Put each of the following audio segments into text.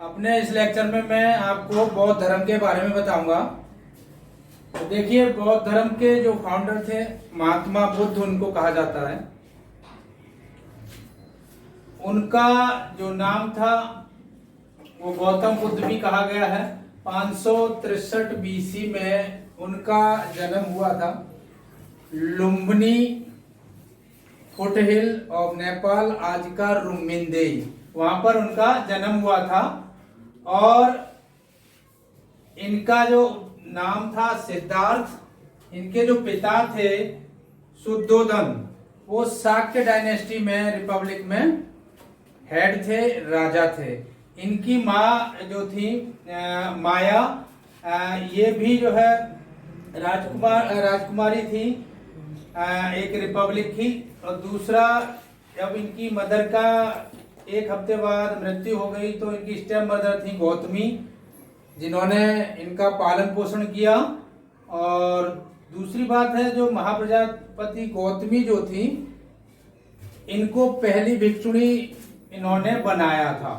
अपने इस लेक्चर में मैं आपको बौद्ध धर्म के बारे में बताऊंगा। तो देखिए, बौद्ध धर्म के जो फाउंडर थे महात्मा बुद्ध उनको कहा जाता है। उनका जो नाम था वो गौतम बुद्ध भी कहा गया है। 563 बीसी में उनका जन्म हुआ था। लुम्बिनी फुटहिल ऑफ नेपाल, आज का रुमिंदेई, वहां पर उनका जन्म हुआ था। और इनका जो नाम था सिद्धार्थ। इनके जो पिता थे शुद्धोधन, वो शाक्य डायनेस्टी में, रिपब्लिक में हेड थे, राजा थे। इनकी माँ जो थी माया, ये भी जो है राजकुमारी थी, एक रिपब्लिक की। और दूसरा, जब इनकी मदर का एक हफ्ते बाद मृत्यु हो गई तो इनकी स्टेप मदर थी गौतमी, जिन्होंने इनका पालन पोषण किया। और दूसरी बात है, जो महाप्रजापति गौतमी जो थी, इनको पहली भिक्षुणी इन्होंने बनाया था।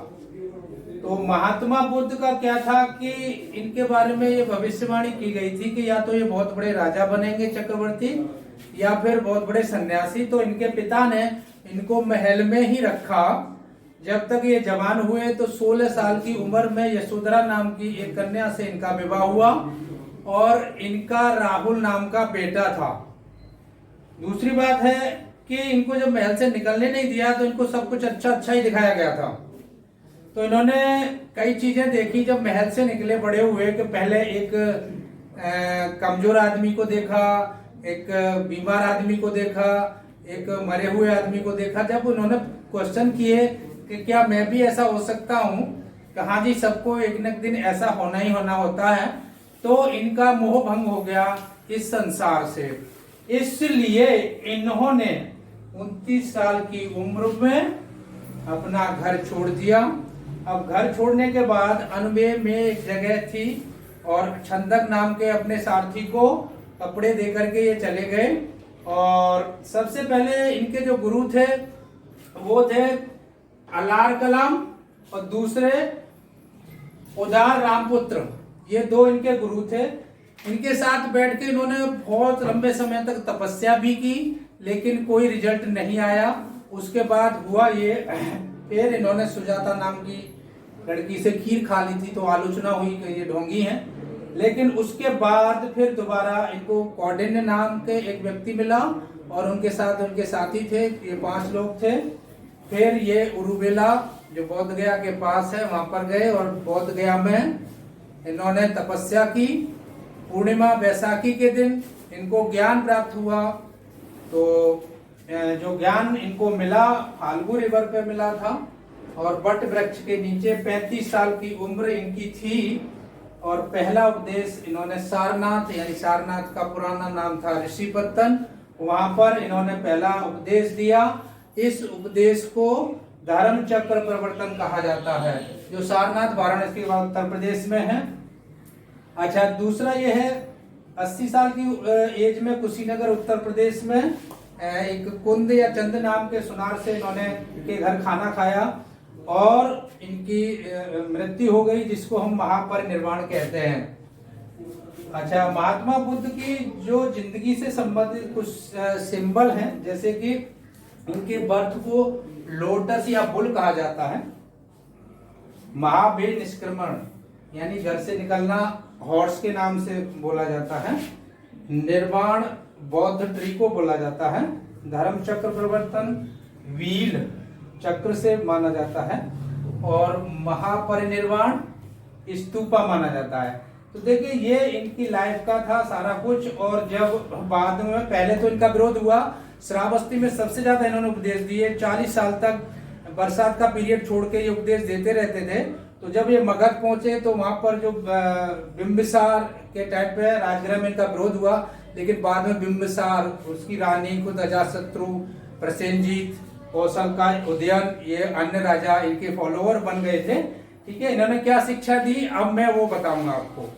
तो महात्मा बुद्ध का क्या था कि इनके बारे में ये भविष्यवाणी की गई थी कि या तो ये बहुत बड़े राजा बनेंगे, चक्रवर्ती, या फिर बहुत बड़े सन्यासी। तो इनके पिता ने इनको महल में ही रखा जब तक ये जवान हुए। तो 16 साल की उम्र में यशोधरा नाम की एक कन्या से इनका विवाह हुआ और इनका राहुल नाम का बेटा था। दूसरी बात है कि इनको जब महल से निकलने नहीं दिया तो इनको सब कुछ अच्छा ही दिखाया गया था। तो इन्होंने कई चीजें देखी जब महल से निकले, बड़े हुए, कि पहले एक कमजोर आदमी को देखा, एक बीमार आदमी को देखा, एक मरे हुए आदमी को देखा। जब उन्होंने क्वेश्चन किए कि क्या मैं भी ऐसा हो सकता हूँ, कि हाँ जी, सबको एक न एक दिन ऐसा होना ही होना होता है, तो इनका मोह भंग हो गया इस संसार से। इसलिए इन्होंने 29 साल की उम्र में अपना घर छोड़ दिया। अब घर छोड़ने के बाद अनबे में एक जगह थी और छंदक नाम के अपने सारथी को कपड़े दे करके ये चले गए। और सबसे पहले इनके जो गुरु थे वो थे अलार कलाम और दूसरे उदार रामपुत्र, ये दो इनके गुरु थे। इनके साथ बैठ के इन्होंने बहुत लंबे समय तक तपस्या भी की, लेकिन कोई रिजल्ट नहीं आया। उसके बाद हुआ ये, फिर इन्होंने सुजाता नाम की लड़की से खीर खा ली थी तो आलोचना हुई कि ये ढोंगी हैं। लेकिन उसके बाद फिर दोबारा इनको कौंडिन्य नाम के एक व्यक्ति मिला और उनके साथ उनके साथी थे, ये 5 लोग थे। फिर ये उरुबेला जो बोध गया के पास है वहां पर गए और बोध गया में इन्होंने तपस्या की। पूर्णिमा बैसाखी के दिन इनको ज्ञान प्राप्त हुआ। तो जो ज्ञान इनको मिला फाल्गु रिवर पे मिला था और बट वृक्ष के नीचे। 35 साल की उम्र इनकी थी और पहला उपदेश इन्होंने सारनाथ, यानी सारनाथ का पुराना नाम था ऋषिपत्तन, वहां पर इन्होंने पहला उपदेश दिया। इस उपदेश को धर्म चक्र प्रवर्तन कहा जाता है, जो सारनाथ वाराणसी के बाद उत्तर प्रदेश में है। अच्छा, दूसरा ये है 80 साल की एज में कुशीनगर उत्तर प्रदेश में एक कुंद या चंद नाम के सुनार से इन्होंने के घर खाना खाया और इनकी मृत्यु हो गई, जिसको हम महापरिनिर्वाण कहते हैं। अच्छा, महात्मा बुद्ध की जो जिंदगी से संबंधित कुछ सिंबल हैं, जैसे कि इनके बर्थ को लोटस या बुल कहा जाता है। महावीर निष्क्रमण यानी घर से निकलना हॉर्स के नाम से बोला जाता है। निर्वाण बौद्ध ट्री को बोला जाता है। धर्म चक्र प्रवर्तन व्हील चक्र से माना जाता है और महापरिनिर्वाण स्तूपा माना जाता है। तो देखिए, ये इनकी लाइफ का था सारा कुछ। और जब बाद में, पहले तो इनका विरोध हुआ, श्रावस्ती में सबसे ज्यादा इन्होंने उपदेश दिए। 40 साल तक बरसात का पीरियड छोड़ के ये उपदेश देते रहते थे। तो जब ये मगध पहुंचे तो वहां पर जो बिंबिसार के टाइम पे राजगृह में इनका विरोध हुआ, लेकिन बाद में बिंबिसार, उसकी रानी, खुद अजातशत्रु, प्रसेनजीत, कौशल का उदयन, ये अन्य राजा इनके फॉलोअर बन गए थे। ठीक है, इन्होंने क्या शिक्षा दी अब मैं वो बताऊंगा आपको।